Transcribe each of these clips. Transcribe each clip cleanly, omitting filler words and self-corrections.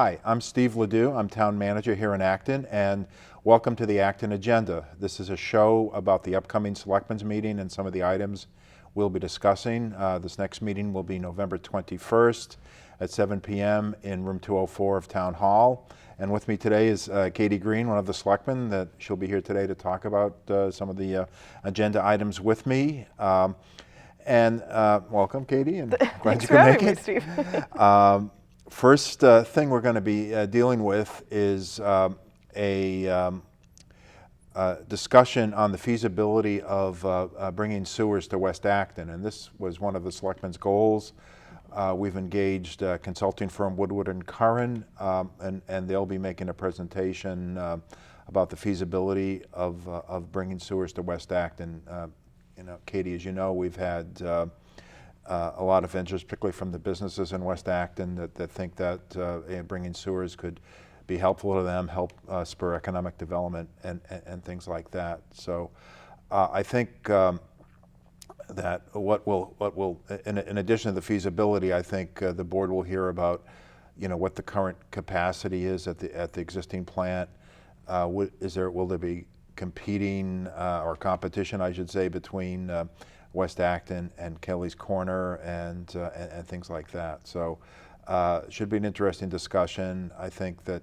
Hi, I'm Steve Ledoux. I'm town manager here in Acton, and welcome to the Acton Agenda. This is a show about the upcoming Selectmen's meeting and some of the items we'll be discussing. This next meeting will be November 21st at 7 p.m. in room 204 of Town Hall. And with me today is Katie Green, one of the selectmen. That she'll be here today to talk about some of the agenda items with me. Welcome, Katie, and glad you could make it. Thanks for having me, Steve. First thing we're going to be dealing with is a discussion on the feasibility of bringing sewers to West Acton, and this was one of the selectmen's goals. We've engaged a consulting firm Woodward and Curran, and they'll be making a presentation about the feasibility of bringing sewers to West Acton. Katie, as you know, we've had a lot of interest, particularly from the businesses in West Acton, that think that bringing sewers could be helpful to them, help spur economic development and things like that. So I think that what will in addition to the feasibility, I think the board will hear about what the current capacity is at the existing plant. Will there be competing or competition, I should say, between West Acton and Kelly's Corner and things like that. So should be an interesting discussion. I think that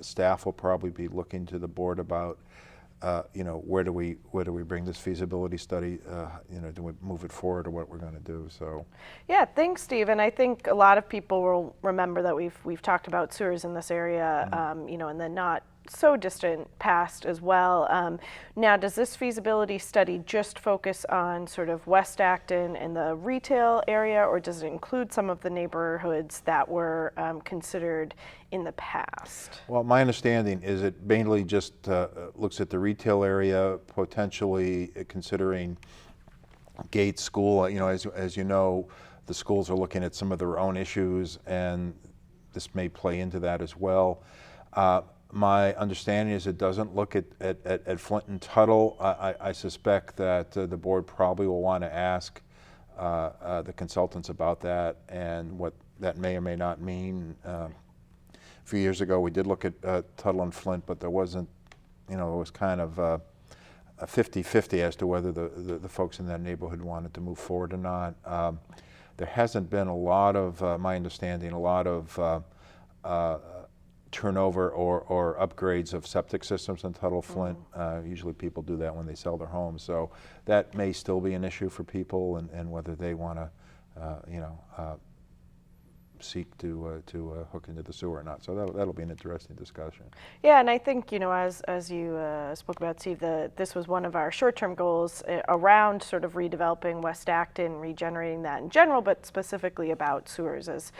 staff will probably be looking to the board about where do we bring this feasibility study? Do we move it forward, or what we're going to do? So yeah, thanks, Steve. And I think a lot of people will remember that we've talked about sewers in this area, in the not so distant past as well. Now, does this feasibility study just focus on sort of West Acton and the retail area, or does it include some of the neighborhoods that were considered in the past? Well, my understanding is it mainly just looks at the retail area, potentially considering Gates School. As you know, the schools are looking at some of their own issues, and this may play into that as well. My understanding is it doesn't look at Flint and Tuttle. I suspect that the board probably will want to ask the consultants about that and what that may or may not mean. A few years ago, we did look at Tuttle and Flint, but there wasn't, it was kind of a 50-50 as to whether the folks in that neighborhood wanted to move forward or not. There hasn't been a lot of, my understanding, a lot of turnover or upgrades of septic systems in Tuttle, Flint. Usually people do that when they sell their homes. So that may still be an issue for people, and whether they want to, seek to hook into the sewer or not. So that'll be an interesting discussion. Yeah, and I think, as you spoke about, Steve, this was one of our short-term goals around sort of redeveloping West Acton, regenerating that in general, but specifically about sewers, as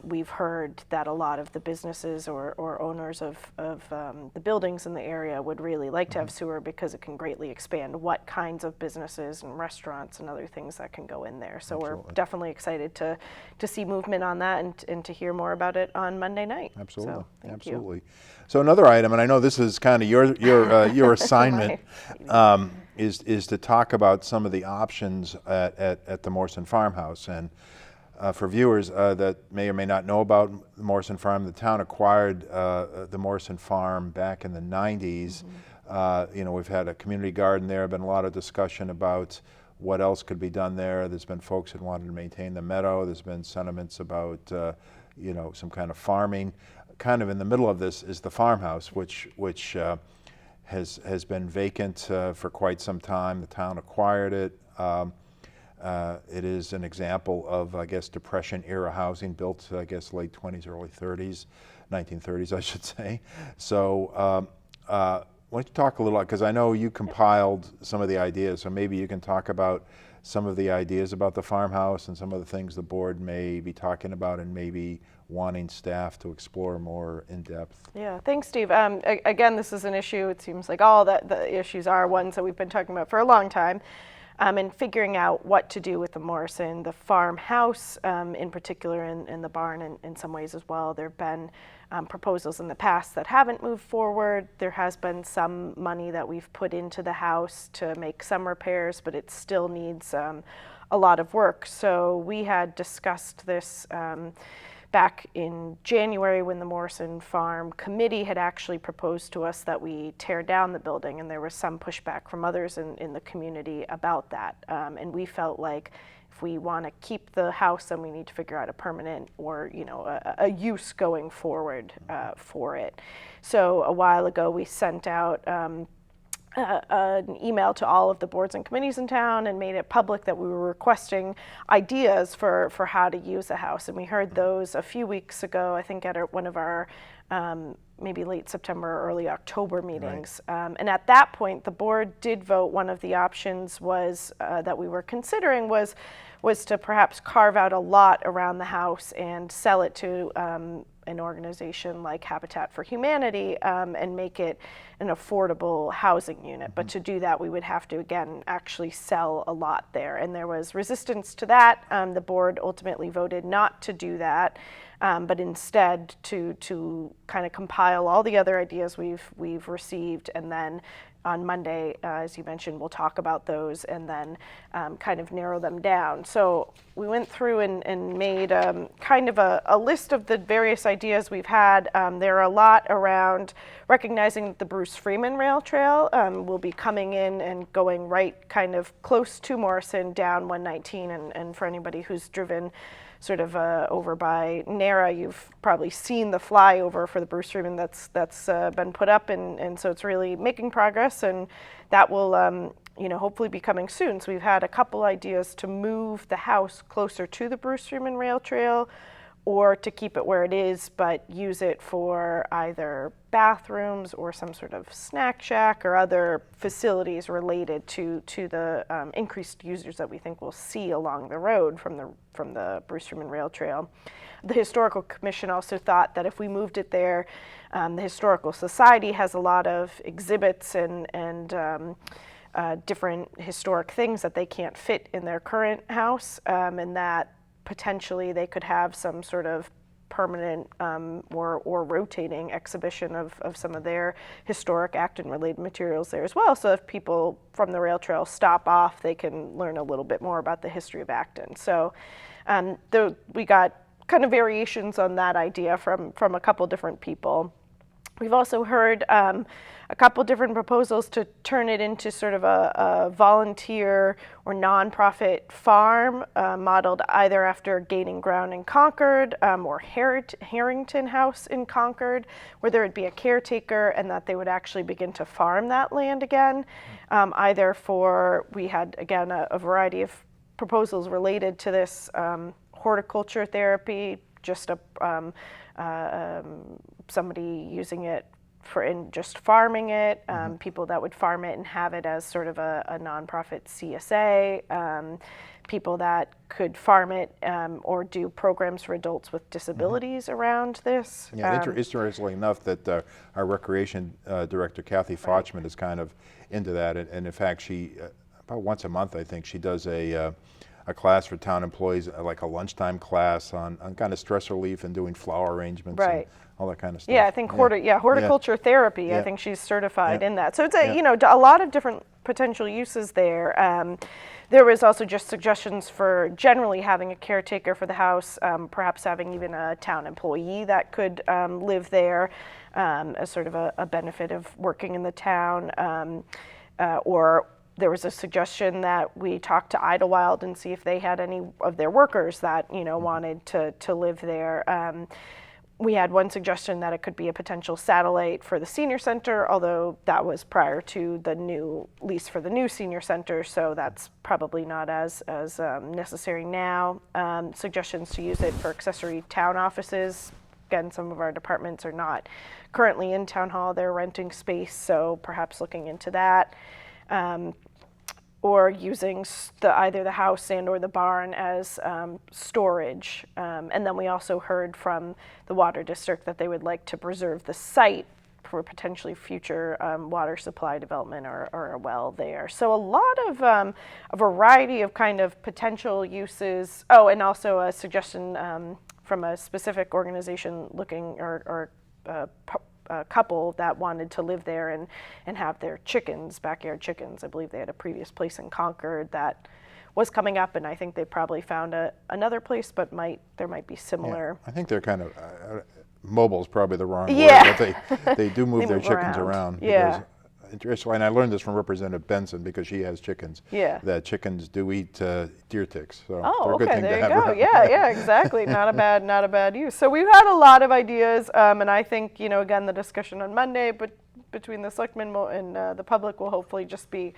we've heard that a lot of the businesses or owners of the buildings in the area would really like to have sewer, because it can greatly expand what kinds of businesses and restaurants and other things that can go in there. So Absolutely. We're definitely excited to see movement on that and to hear more about it on Monday night. Absolutely, so, thank absolutely. So another item, and I know this is kind of your assignment, is to talk about some of the options at the Morrison farmhouse. And for viewers that may or may not know about the Morrison farm, the town acquired the Morrison farm back in the 90s. We've had a community garden there, been a lot of discussion about what else could be done there. There's been folks that wanted to maintain the meadow. There's been sentiments about some kind of farming. Kind of in the middle of this is the farmhouse, which has been vacant for quite some time. The town acquired it. It is an example of, I guess, Depression-era housing, built, I guess, late 20s, early 30s, 1930s, I should say. So why don't you talk a little, because I know you compiled some of the ideas, so maybe you can talk about some of the ideas about the farmhouse and some of the things the board may be talking about and maybe wanting staff to explore more in depth. Yeah, thanks, Steve. Again, this is an issue. It seems like all the issues are ones that we've been talking about for a long time. And figuring out what to do with the Morrison, the farmhouse in particular, and the barn in some ways as well. There have been proposals in the past that haven't moved forward. There has been some money that we've put into the house to make some repairs, but it still needs a lot of work. So we had discussed this back in January, when the Morrison Farm Committee had actually proposed to us that we tear down the building, and there was some pushback from others in the community about that. And we felt like if we want to keep the house, then we need to figure out a permanent or a use going forward for it. So a while ago, we sent out an email to all of the boards and committees in town and made it public that we were requesting ideas for how to use the house. And we heard those a few weeks ago, I think at one of our maybe late September or early October meetings. Right. And at that point, the board did vote. One of the options was that we were considering was to perhaps carve out a lot around the house and sell it to an organization like Habitat for Humanity and make it an affordable housing unit. But to do that, we would have to, again, actually sell a lot there. And there was resistance to that. The board ultimately voted not to do that, but instead to kind of compile all the other ideas we've received, and then on Monday, as you mentioned, we'll talk about those and then kind of narrow them down. So we went through and made kind of a list of the various ideas we've had. There are a lot around recognizing that the Bruce Freeman Rail Trail will be coming in and going right kind of close to Morrison down 119. And for anybody who's driven sort of over by Nara, you've probably seen the flyover for the Bruce Freeman that's been put up, and so it's really making progress, and that will hopefully be coming soon. So we've had a couple ideas to move the house closer to the Bruce Freeman Rail Trail, or to keep it where it is but use it for either bathrooms or some sort of snack shack or other facilities related to the increased users that we think we'll see along the road from the Bruce Freeman Rail Trail. The Historical Commission also thought that if we moved it there, the Historical Society has a lot of exhibits and different historic things that they can't fit in their current house, and that potentially they could have some sort of permanent or rotating exhibition of some of their historic Acton-related materials there as well. So if people from the rail trail stop off, they can learn a little bit more about the history of Acton. So we got kind of variations on that idea from a couple different people. We've also heard a couple different proposals to turn it into sort of a volunteer or nonprofit farm modeled either after Gaining Ground in Concord or Harrington House in Concord, where there would be a caretaker and that they would actually begin to farm that land again, either for, we had again a variety of proposals related to this, horticulture therapy, just somebody using it in just farming it, people that would farm it and have it as sort of a nonprofit CSA, people that could farm it or do programs for adults with disabilities around this. Yeah, interestingly enough that our recreation director, Kathy Fochman, is kind of into that, and in fact, she, about once a month, I think, she does a class for town employees, like a lunchtime class on kind of stress relief and doing flower arrangements and all that kind of stuff. Yeah, I think horticulture therapy, I think she's certified in that. So it's a lot of different potential uses there. There was also just suggestions for generally having a caretaker for the house, perhaps having even a town employee that could live there as sort of a benefit of working in the town, or there was a suggestion that we talk to Idlewild and see if they had any of their workers that wanted to live there. We had one suggestion that it could be a potential satellite for the senior center, although that was prior to the new lease for the new senior center, so that's probably not as necessary now. Suggestions to use it for accessory town offices. Again, some of our departments are not currently in town hall; they're renting space, so perhaps looking into that. Or using either the house and or the barn as storage. And then we also heard from the water district that they would like to preserve the site for potentially future water supply development or a well there. So a lot of a variety of kind of potential uses. Oh, and also a suggestion from a specific organization looking or a couple that wanted to live there and have their chickens, backyard chickens. I believe they had a previous place in Concord that was coming up, and I think they probably found another place, but there might be similar. I think they're kind of, mobile is probably the wrong Yeah. word, but they do move They their move chickens around. around. Yeah. Interesting, and I learned this from Representative Benson because she has chickens. Yeah. That chickens do eat deer ticks, so Oh, they're a good okay, thing there to you have go. around. Yeah, exactly. Not a bad use. So we've had a lot of ideas, and I think, again, the discussion on Monday, but between the selectmen and the public will hopefully just be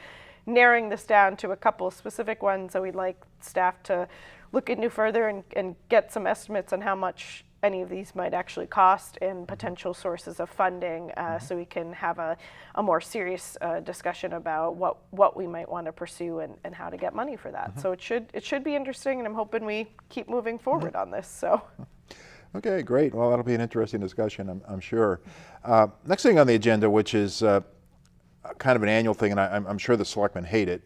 narrowing this down to a couple specific ones. So we'd like staff to look into further and get some estimates on how much any of these might actually cost and potential sources of funding, so we can have a more serious discussion about what we might want to pursue and how to get money for that. So it should be interesting, and I'm hoping we keep moving forward on this. So. Okay, great. Well, that'll be an interesting discussion, I'm sure. Next thing on the agenda, which is kind of an annual thing, and I'm sure the selectmen hate it,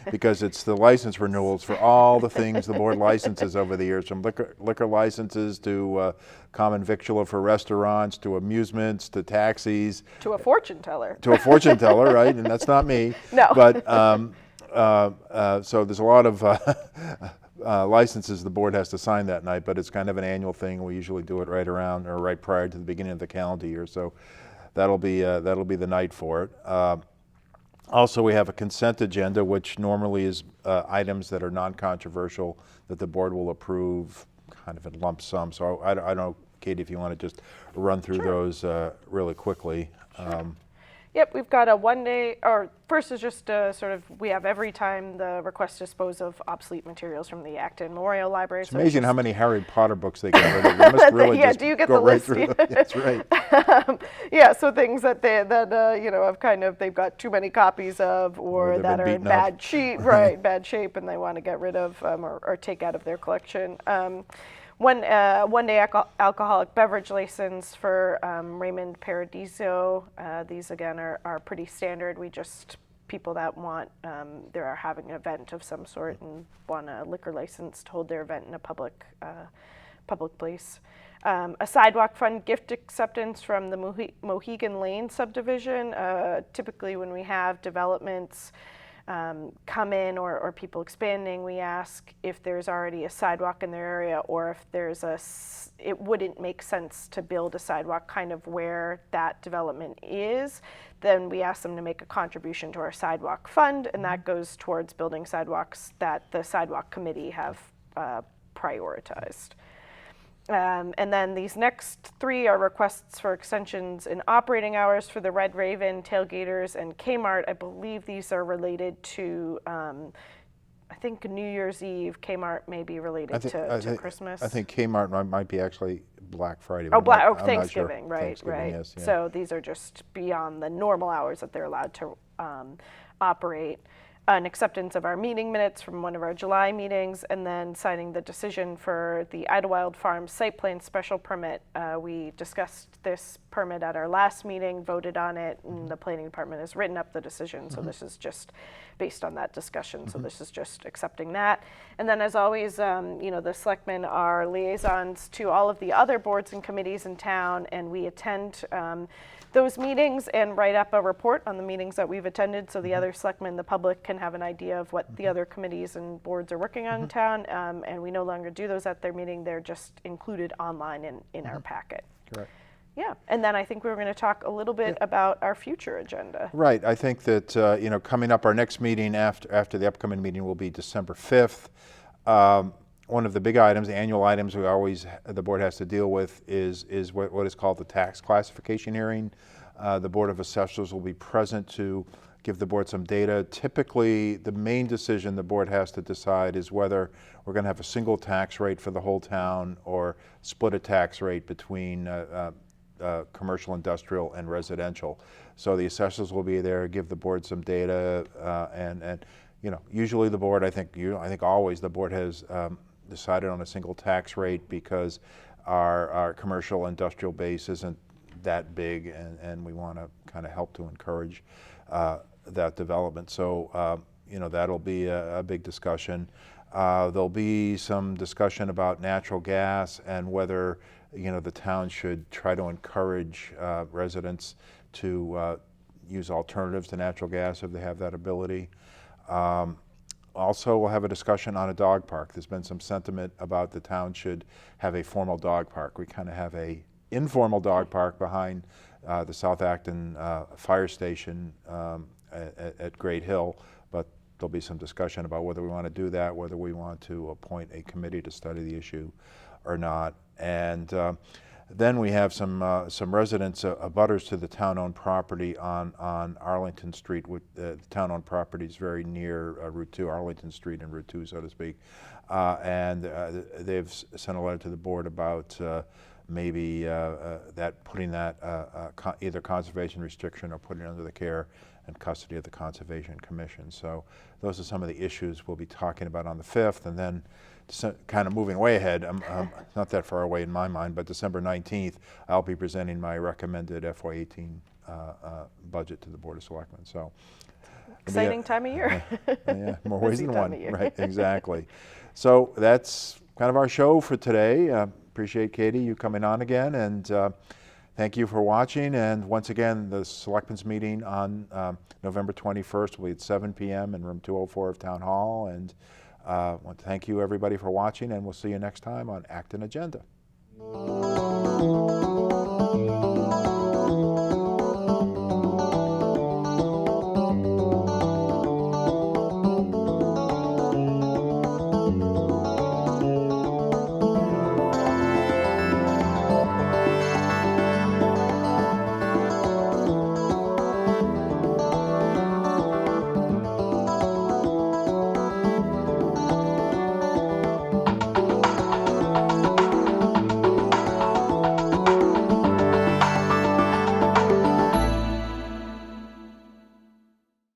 because it's the license renewals for all the things the board licenses over the years, from liquor licenses to common victular for restaurants, to amusements, to taxis. To a fortune teller. To a fortune teller, right? And that's not me. No. But so there's a lot of licenses the board has to sign that night, but it's kind of an annual thing. We usually do it right around or right prior to the beginning of the calendar year. So that'll be the night for it. Also, we have a consent agenda, which normally is items that are non-controversial that the board will approve kind of in lump sum. So I don't know, Katie, if you want to just run through those really quickly. Yep, we've got a 1 day, or first is just sort of, we have every time the request to dispose of obsolete materials from the Acton Memorial Library. It's amazing how many Harry Potter books they get rid of. They must really just do you get go the right list? through them. That's right. Yeah, so things that have kind of, they've got too many copies of, or they've that been are in beaten up. bad shape, right, bad shape, and they want to get rid of or take out of their collection. One day alcoholic beverage license for Raymond Paradiso. These again are pretty standard. We just, people that want, they're having an event of some sort and want a liquor license to hold their event in a public place. A sidewalk fund gift acceptance from the Mohegan Lane subdivision. Typically when we have developments come in or people expanding, we ask if there's already a sidewalk in their area, or if there's it wouldn't make sense to build a sidewalk kind of where that development is. Then we ask them to make a contribution to our sidewalk fund, and that goes towards building sidewalks that the sidewalk committee have prioritized. And then these next three are requests for extensions in operating hours for the Red Raven, Tailgaters, and Kmart. I believe these are related to, I think New Year's Eve. Kmart may be related to Christmas. I think Kmart might be actually Black Friday. Oh, I'm not sure. Thanksgiving, right, Thanksgiving, right. yes, yeah. So these are just beyond the normal hours that they're allowed to operate. An acceptance of our meeting minutes from one of our July meetings, and then signing the decision for the Idlewild Farms site plan special permit. We discussed this permit at our last meeting, voted on it, and the planning department has written up the decision. So this is just based on that discussion. So this is just accepting that. And then, as always, the selectmen are liaisons to all of the other boards and committees in town, and we attend those meetings and write up a report on the meetings that we've attended, so the other selectmen, the public, can have an idea of what the other committees and boards are working on in town. And we no longer do those at their meeting; they're just included online in our packet. Correct. Yeah, and then I think we were going to talk a little bit about our future agenda. Right. I think that coming up, our next meeting after the upcoming meeting will be December 5th. One of the big items, the annual items the board has to deal with is what is called the tax classification hearing. The Board of Assessors will be present to give the board some data. Typically, the main decision the board has to decide is whether we're going to have a single tax rate for the whole town or split a tax rate between commercial, industrial, and residential. So the assessors will be there, give the board some data, and usually the board, I think always the board has decided on a single tax rate because our commercial industrial base isn't that big, and we want to kind of help to encourage that development. So that'll be a big discussion. There'll be some discussion about natural gas and whether the town should try to encourage residents to use alternatives to natural gas if they have that ability. Also, we'll have a discussion on a dog park. There's been some sentiment about the town should have a formal dog park. We kind of have a informal dog park behind the South Acton Fire Station at Great Hill, but there'll be some discussion about whether we want to do that, whether we want to appoint a committee to study the issue or not. And then we have some residents, abutters to the town-owned property on Arlington Street. With the town-owned property is very near Route 2, Arlington Street and Route 2, so to speak. And they've sent a letter to the board about maybe putting that either conservation restriction or putting it under the care and custody of the Conservation Commission. So those are some of the issues we'll be talking about on the 5th, and then kind of moving way ahead, not that far away in my mind, but December 19th, I'll be presenting my recommended FY18 budget to the Board of Selectmen. So exciting time of year. Yeah, more ways than one. Right, exactly. So that's kind of our show for today. Appreciate, Katie, you coming on again, and thank you for watching. And once again, the Selectmen's meeting on November 21st will be at 7 p.m. in room 204 of Town Hall. And I want to thank you, everybody, for watching, and we'll see you next time on Acton Agenda.